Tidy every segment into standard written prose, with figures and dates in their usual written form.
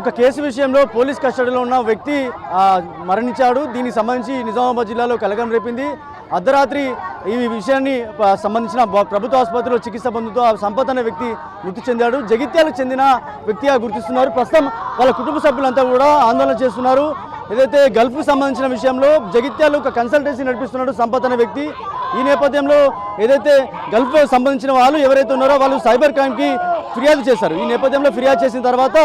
ఒక కేసు విషయంలో పోలీస్ కస్టడీలో ఉన్న వ్యక్తి మరణించాడు. దీనికి సంబంధించి నిజామాబాద్ జిల్లాలో కలకలం రేపింది. అర్ధరాత్రి ఈ విషయాన్ని సంబంధించిన ప్రభుత్వ ఆసుపత్రిలో చికిత్స పొందుతూ ఆ సంపత్ అనే వ్యక్తి మృతి చెందాడు. జగిత్యాలకు చెందిన వ్యక్తిగా గుర్తిస్తున్నారు. ప్రస్తుతం వాళ్ళ కుటుంబ సభ్యులంతా కూడా ఆందోళన చేస్తున్నారు. ఏదైతే గల్ఫ్కు సంబంధించిన విషయంలో జగిత్యాలు ఒక కన్సల్టెన్సీ నడిపిస్తున్నాడు సంపత్ అనే వ్యక్తి. ఈ నేపథ్యంలో ఏదైతే గల్ఫ్ సంబంధించిన వాళ్ళు ఎవరైతే ఉన్నారో వాళ్ళు సైబర్ క్రైమ్కి ఫిర్యాదు చేశారు. ఈ నేపథ్యంలో ఫిర్యాదు చేసిన తర్వాత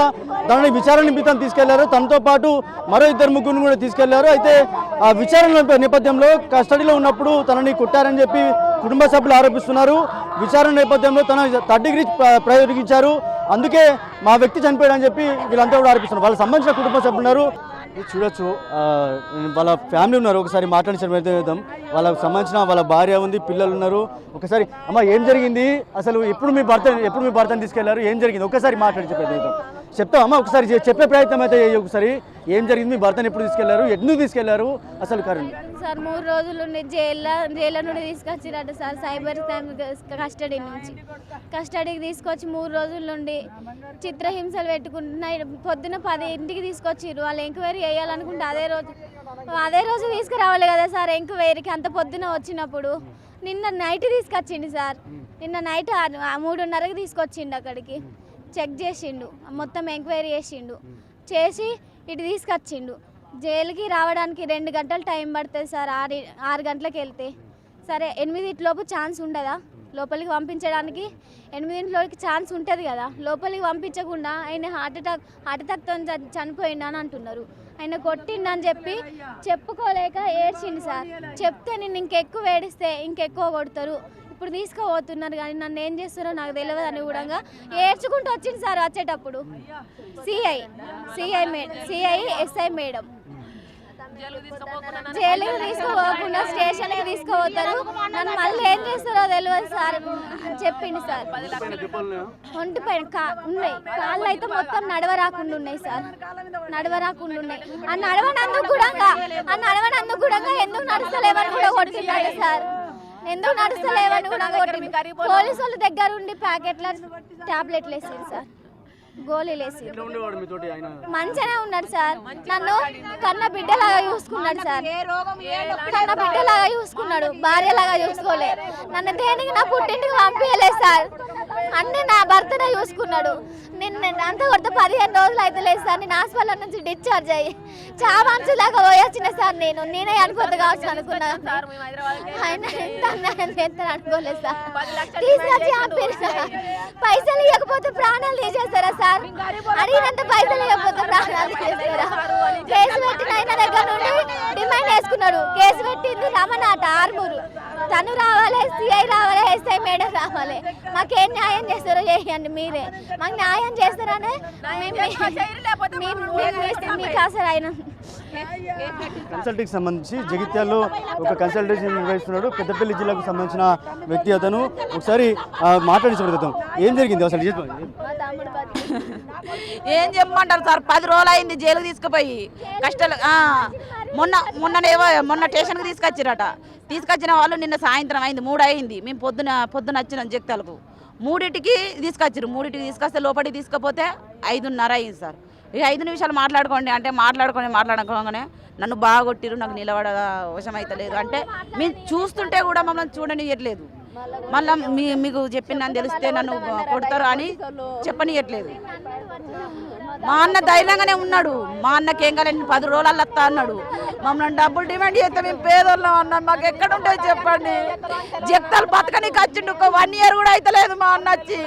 తనని విచారణ నిమిత్తం తీసుకెళ్లారు. తనతో పాటు మరో 2 కూడా తీసుకెళ్లారు. అయితే ఆ విచారణ నేపథ్యంలో కస్టడీలో ఉన్నప్పుడు తనని కొట్టారని చెప్పి కుటుంబ సభ్యులు ఆరోపిస్తున్నారు. విచారణ నేపథ్యంలో తన 3rd డిగ్రీ ప్రయోగించారు, అందుకే మా వ్యక్తి చనిపోయాడని చెప్పి వీళ్ళంతా కూడా ఆరోపిస్తున్నారు. వాళ్ళకి సంబంధించిన కుటుంబ సభ్యులు ఉన్నారు. చూడొచ్చు, వాళ్ళ ఫ్యామిలీ ఉన్నారు. ఒకసారి మాట్లాడించడం. వాళ్ళకి సంబంధించిన వాళ్ళ భార్య ఉంది, పిల్లలు ఉన్నారు. ఒకసారి అమ్మ ఏం జరిగింది అసలు? ఎప్పుడు మీ భర్తని తీసుకెళ్లారు? ఏం జరిగింది ఒకసారి మాట్లాడి చెప్పేద్దాం. చెప్తావమ్మా, ఒకసారి చెప్పే ప్రయత్నం అయితే ఒకసారి ఏం జరిగింది? మీ భర్తని ఎప్పుడు తీసుకెళ్లారు, ఎందుకు తీసుకెళ్లారు అసలు? సార్ 3 రోజుల నుండి జైల్లో నుండి తీసుకొచ్చిరట సార్. సైబర్ క్రైమ్ కస్టడీకి తీసుకొచ్చి 3 రోజుల నుండి చిత్రహింసలు పెట్టుకుంటున్నాయి. పొద్దున 10 తీసుకొచ్చిర్రు. వాళ్ళు ఎంక్వైరీ చేయాలనుకుంటే అదే రోజు తీసుకురావాలి కదా సార్ ఎంక్వైరీకి. అంత పొద్దున వచ్చినప్పుడు నిన్న నైట్ తీసుకొచ్చిండు సార్. నిన్న నైట్ 3:30కి తీసుకొచ్చిండు. అక్కడికి చెక్ చేసిండు, మొత్తం ఎంక్వైరీ చేసి ఇటు తీసుకొచ్చిండు. జైలుకి రావడానికి 2 గంటలు టైం పడుతుంది సార్. 6 గంటలకు వెళ్తే సరే 8 ఛాన్స్ ఉండదా లోపలికి పంపించడానికి? 8 ఛాన్స్ ఉంటుంది కదా. లోపలికి పంపించకుండా ఆయన హార్ట్ అటాక్తో చనిపోయిండు అని అంటున్నారు. ఆయన కొట్టిండని చెప్పి చెప్పుకోలేక ఏడ్చిండు సార్. చెప్తే నేను ఇంకెక్కువ ఏడిస్తే ఇంకెక్కువ కొడతారు, ఇప్పుడు తీసుకుపోతున్నారు కానీ నన్ను ఏం చేస్తారో నాకు తెలియదు అని కూడా ఏడ్చుకుంటూ వచ్చింది సార్. వచ్చేటప్పుడు సిఐ ఎస్ఐ మేడం జైలుకి తీసుకుపోకుండా స్టేషన్కి తీసుకుపోతారు, నన్ను మళ్ళీ ఏం చేస్తారో తెలియదు సార్ అని చెప్పింది సార్. ఒంటిపైన ఉన్నాయి, కాళ్ళు అయితే మొత్తం నడవరాకుండా ఉన్నాయి సార్. నడవరాకుండా ఉన్నాయి. ఆ నడవనందుకు కూడా ఎందుకు నడుస్తలేవని కూడా కొట్టినాడు సార్. ఎందుకు నడుస్తలేవని కూడా కొట్టింది. పోలీసు వాళ్ళ దగ్గర ఉండి ప్యాకెట్ల టాబ్లెట్లు వేసారు సార్, గోళీలు వేసి. మంచిగానే ఉన్నాడు సార్. నన్ను కన్న బిడ్డలాగా చూసుకున్నాడు సార్. కన్న బిడ్డలాగా చూసుకున్నాడు, భార్యలాగా చూసుకోలే. నన్ను దేనికి నా పుట్టింటికి పంపించలేదు సార్. అన్నీ నా భర్తనే చూసుకున్నాడు. నేను అంత కొడితే 15 రోజులు అయితే లేదు సార్. నేను హాస్పిటల్ నుంచి డిశ్చార్జ్ అయ్యి చావాంశు దాకా పోయొచ్చిన సార్. నేనే అనుకోద్దు కావచ్చు అనుకున్నాను. ఆయన ఎంత అన్యాయం చేస్తాను అనుకోలేదు సార్. తీసుకొచ్చి ఆపారు సార్. పైసలు ఇవ్వకపోతే ప్రాణాలు తీసేస్తారా సార్? అడిగినంత పైసలు ఇవ్వకపోతే ప్రాణాలు తీసేస్తారా? కేసు పెట్టిన ఆయన దగ్గర నుండి డిమాండ్ వేసుకున్నాడు. కేసు పెట్టింది రమణాట ఆర్మూరు. తను రావాలి, సిఐ రావాలి, ఎస్ఐ మేడం రావాలి. మాకేం న్యాయం చేస్తారో చేయండి మీరే. మాకు న్యాయం చేస్తారనే మీకు అసలు ఆయన కన్సల్టీకి సంబంధించి జగిత్యాల్లో ఒక కన్సల్టేషన్ నిర్వహిస్తున్నాడు. పెద్దపల్లి జిల్లాకు సంబంధించిన వ్యక్తి అతను. ఒకసారి మాట్లాడించబడతాం. ఏం జరిగింది అసలు? ఏం చెప్పమంటారు సార్? 10 రోజులు అయింది జైలుకి తీసుకుపోయి. కష్టాలు మొన్న స్టేషన్కి తీసుకొచ్చిరట. తీసుకొచ్చిన వాళ్ళు నిన్న సాయంత్రం అయింది, 3 అయింది. మేము పొద్దున వచ్చినాం జగిత్యాలకు. 3కి తీసుకొచ్చారు. 3కి తీసుకొస్తే లోపలికి తీసుకపోతే 5:30 అయింది సార్. ఇక 5 నిమిషాలు మాట్లాడుకోండి అంటే మాట్లాడుకోగానే నన్ను బాగా కొట్టిరు. నాకు నిలబడ వశం అయితే లేదు అంటే మేము చూస్తుంటే కూడా మమ్మల్ని చూడనియట్లేదు. మళ్ళీ మీకు చెప్పిన తెలిస్తే నన్ను కొడతారు అని చెప్పనియట్లేదు. మా అన్న ధైర్యంగానే ఉన్నాడు. మా అన్నకి ఏం కాలేదు, 10 రోజులు వస్తా అన్నాడు. మమ్మల్ని డబ్బులు డిమాండ్ చేస్తే మేము పేదోళ్ళం అన్నాడు. మాకు ఎక్కడ ఉంటాయి చెప్పండి? జగతాలు బతకనికి వచ్చిండు. 1 ఇయర్ కూడా అవుతలేదు మా అన్న వచ్చి.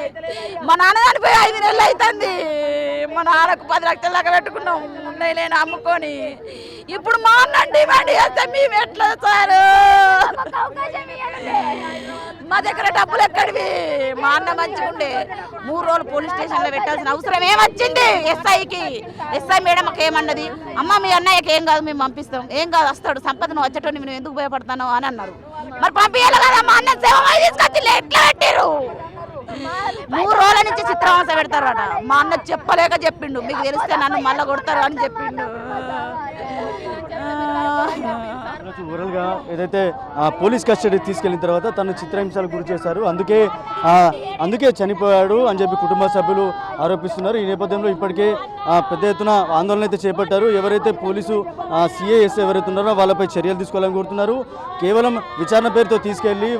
మా నాన్న చనిపోయి 5 నెలలు అవుతుంది. మా నాన్నకు 10 లక్షల దాకా పెట్టుకున్నాం ఉన్నాయి లేని అమ్ముకొని. ఇప్పుడు మా అన్న డిమాండ్ చేస్తే మేము ఎట్లా సార్? మా దగ్గర డబ్బులు ఎక్కడివి? మా అన్న మంచిగా ఉండే 3 రోజులు పోలీస్ స్టేషన్లో పెట్టాల్సిన అవసరం ఏమొచ్చింది? ఎస్ఐ మేడం మాకు ఏమన్నది, అమ్మ మీ అన్నయ్యకి ఏం కాదు మేము పంపిస్తాం, ఏం కాదు వస్తాడు, సంపదను వచ్చేటోని మేము ఎందుకు భయపడతాను అని అన్నారు. మరి పంపించాలి కదా. మా అన్న సేవ తీసుకొచ్చి ఎట్లా పెట్టారు? 3 రోజుల నుంచి చిత్రహింస పెడతారు అట. మా అన్న చెప్పలేక చెప్పిండు, మీకు తెలిస్తే నన్ను మళ్ళీ కొడతారు అని చెప్పిండు. ఓవరాల్గా ఏదైతే పోలీస్ కస్టడీ తీసుకెళ్లిన తర్వాత తను చిత్రహింసలకు గురి చేశారు, అందుకే చనిపోయాడు అని చెప్పి కుటుంబ సభ్యులు ఆరోపిస్తున్నారు. ఈ నేపథ్యంలో ఇప్పటికే పెద్ద ఎత్తున ఆందోళన అయితే చేపట్టారు. ఎవరైతే పోలీసు సిఐఎస్ ఎవరైతే ఉన్నారో వాళ్ళపై చర్యలు తీసుకోవాలని కోరుతున్నారు. కేవలం విచారణ పేరుతో తీసుకెళ్లి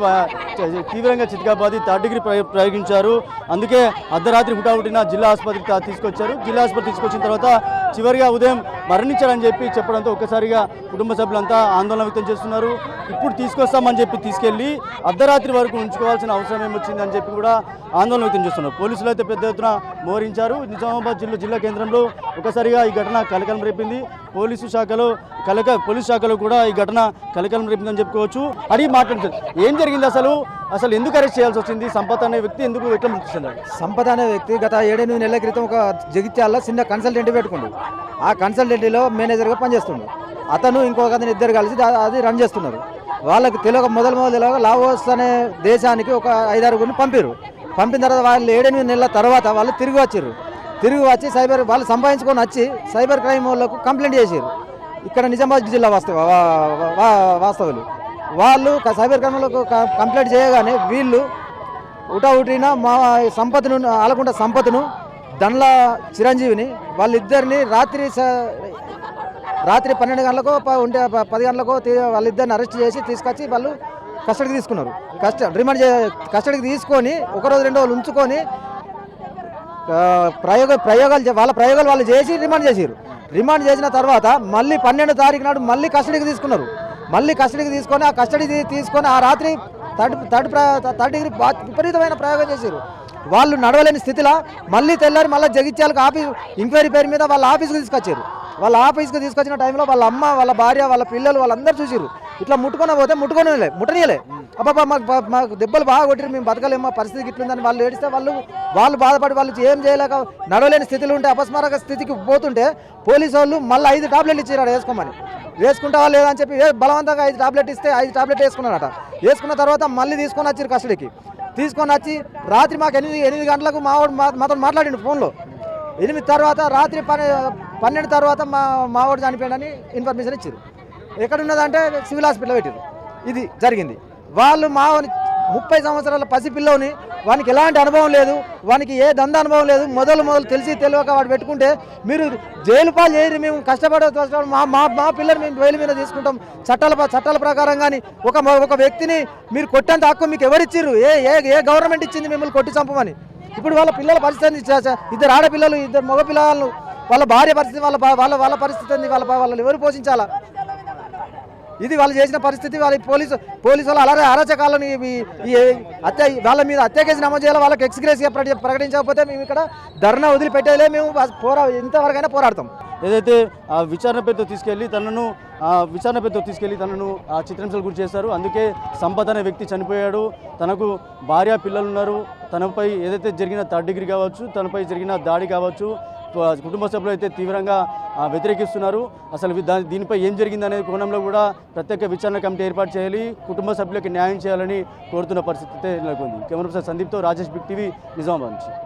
తీవ్రంగా చితకాబాది థర్డ్ డిగ్రీ ప్రయోగించారు. అందుకే అర్ధరాత్రి హుటాహుటిన జిల్లా ఆసుపత్రికి తీసుకొచ్చారు. జిల్లా ఆసుపత్రి తీసుకొచ్చిన తర్వాత చివరిగా ఉదయం మరణించారని చెప్పి చెప్పడంతో ఒక్కసారిగా కుటుంబ సభ్యులంతా ఆందోళన వ్యక్తం చేస్తున్నారు. ఇప్పుడు తీసుకొస్తామని చెప్పి తీసుకెళ్లి అర్ధరాత్రి వరకు ఉంచుకోవాల్సిన అవసరం ఏమొచ్చిందని చెప్పి కూడా ఆందోళన వ్యక్తం చేస్తున్నారు. పోలీసులు అయితే పెద్ద ఎత్తున మోహరించారు. నిజామాబాద్ జిల్లా కేంద్రంలో ఒకసారిగా ఈ ఘటన కలకలం రేపింది. పోలీసు శాఖలో కూడా ఈ ఘటన కలకలం రేపిందని చెప్పుకోవచ్చు. అడిగి మాట్లాడుతారు, ఏం జరిగింది, అసలు ఎందుకు అరెస్ట్ చేయాల్సి వచ్చింది? సంపత్ అనే వ్యక్తి ఎందుకు ఎట్లా మృతి చెందాడు? సంపత్ అనే వ్యక్తి గత 7-8 నెలల క్రితం ఒక జగిత్యాలలో చిన్న కన్సల్టెంట్ పెట్టుకుండు. ఆ కన్సల్టెంట్లో మేనేజర్గా పనిచేస్తుండు. అతను ఇంకొక అతను ఇద్దరు కలిసి అది రన్ చేస్తున్నారు. వాళ్ళకి తెలియక మొదలు లావోస్ అనే దేశానికి ఒక 5-6 పంపారు. పంపిన తర్వాత వాళ్ళు 7-8 నెలల తర్వాత వాళ్ళు తిరిగి వచ్చి వాళ్ళు సంపాదించుకొని వచ్చి సైబర్ క్రైమ్ వాళ్ళకు కంప్లైంట్ చేశారు. ఇక్కడ నిజామాబాద్ జిల్లా వాస్తవులు వాళ్ళు సైబర్ క్రైమ్లకు కంప్లైంట్ చేయగానే వీళ్ళు ఉటావుటిన మా సంపత్ను ఆలకుంట సంపత్ను దండ్ల చిరంజీవిని వాళ్ళిద్దరిని రాత్రి 12 గంటలకు 10 గంటలకు వాళ్ళిద్దరిని అరెస్ట్ చేసి తీసుకొచ్చి వాళ్ళు కస్టడీకి తీసుకున్నారు. కస్టడీకి తీసుకొని 1 రోజు 2 రోజులు ఉంచుకొని వాళ్ళ ప్రయోగాలు వాళ్ళు చేసి రిమాండ్ చేసిన తర్వాత మళ్ళీ 12వ తారీఖు నాడు మళ్ళీ కస్టడీకి తీసుకున్నారు. ఆ కస్టడీ తీసుకొని ఆ రాత్రి థర్డ్ డిగ్రీ విపరీతమైన ప్రయోగం చేశారు. వాళ్ళు నడవలేని స్థితిలో మళ్ళీ తెల్లారి జగిత్యాలకు ఎంక్వైరీ పేరు మీద వాళ్ళ ఆఫీస్కి తీసుకొచ్చారు. వాళ్ళ ఆఫీస్కి తీసుకొచ్చిన టైంలో వాళ్ళ అమ్మ, వాళ్ళ భార్య, వాళ్ళ పిల్లలు వాళ్ళందరూ చూసారు. ఇట్లా ముట్టనీయలే. అబ్బాబా మాకు దెబ్బలు బాగా కొట్టిరు, మేము బతకలేమో, పరిస్థితి ఇట్లుందని వాళ్ళు ఏడిస్తే వాళ్ళు బాధపడి వాళ్ళు ఏం చేయలేక నడవలేని స్థితిలో ఉంటే అపస్మారక స్థితికి పోతుంటే పోలీసు వాళ్ళు మళ్ళీ 5 టాబ్లెట్లు ఇచ్చారు వేసుకోమని. వేసుకుంటావా లేదని చెప్పి బలవంతంగా 5 టాబ్లెట్ ఇస్తే 5 టాబ్లెట్ వేసుకున్నారట. వేసుకున్న తర్వాత మళ్ళీ తీసుకొని వచ్చారు కస్టడీకి. తీసుకొని వచ్చి రాత్రి మాకు 8 గంటలకు మాతో మాట్లాడిండు ఫోన్లో. 8 తర్వాత రాత్రి 12 తర్వాత మావాడు చనిపోయాడని ఇన్ఫర్మేషన్ ఇచ్చారు. ఎక్కడున్నదంటే సివిల్ హాస్పిటల్ పెట్టారు. ఇది జరిగింది. వాళ్ళు 30 సంవత్సరాల పసిపిల్లని, వానికి ఎలాంటి అనుభవం లేదు, వానికి ఏ దంద అనుభవం లేదు, మొదలు తెలియక వాడు పెట్టుకుంటే మీరు జైలు పాలు చేయరు, మేము కష్టపడే మా పిల్లలు మేము జైలు మీద తీసుకుంటాం చట్టాల ప్రకారం. కానీ ఒక వ్యక్తిని మీరు కొట్టేంత హక్కు మీకు ఎవరిచ్చిర్రు? ఏ గవర్నమెంట్ ఇచ్చింది మిమ్మల్ని కొట్టి చంపమని? ఇప్పుడు వాళ్ళ పిల్లల పరిస్థితి, 2 ఆడపిల్లలు 2 మగ పిల్లలు, వాళ్ళ భార్య పరిస్థితి, వాళ్ళ పరిస్థితి ఏంది? వాళ్ళని ఎవరు పోషించాలా? ఇది వాళ్ళు చేసిన పరిస్థితి. వాళ్ళ పోలీసు వాళ్ళు అలాగే అరాచకాలను వాళ్ళ మీద హత్య కేసు నమోదు చేయాలి. వాళ్ళకి ఎక్స్గ్రేసియా ప్రకటించకపోతే మేము ఇక్కడ ధర్నా వదిలిపెట్టేలే, మేము ఇంతవరకైనా పోరాడతాం. ఏదైతే విచారణ పేరుతో తీసుకెళ్లి తనను చిత్రహింసలకు గురి చేశారు. అందుకే సంపత్ అనే వ్యక్తి చనిపోయాడు. తనకు భార్య, పిల్లలు ఉన్నారు. తనపై ఏదైతే జరిగిన థర్డ్ డిగ్రీ కావచ్చు, తనపై జరిగిన దాడి కావచ్చు, కుటుంబ సభ్యులు అయితే తీవ్రంగా వ్యతిరేకిస్తున్నారు. అసలు దీనిపై ఏం జరిగిందనే కోణంలో కూడా ప్రత్యేక విచారణ కమిటీ ఏర్పాటు చేయాలి, కుటుంబ సభ్యులకి న్యాయం చేయాలని కోరుతున్న పరిస్థితి నెలకొంది. కెమెరా పర్సన్ సందీప్తో రాజేష్, బిగ్ టీవీ, నిజామాబాద్ నుంచి.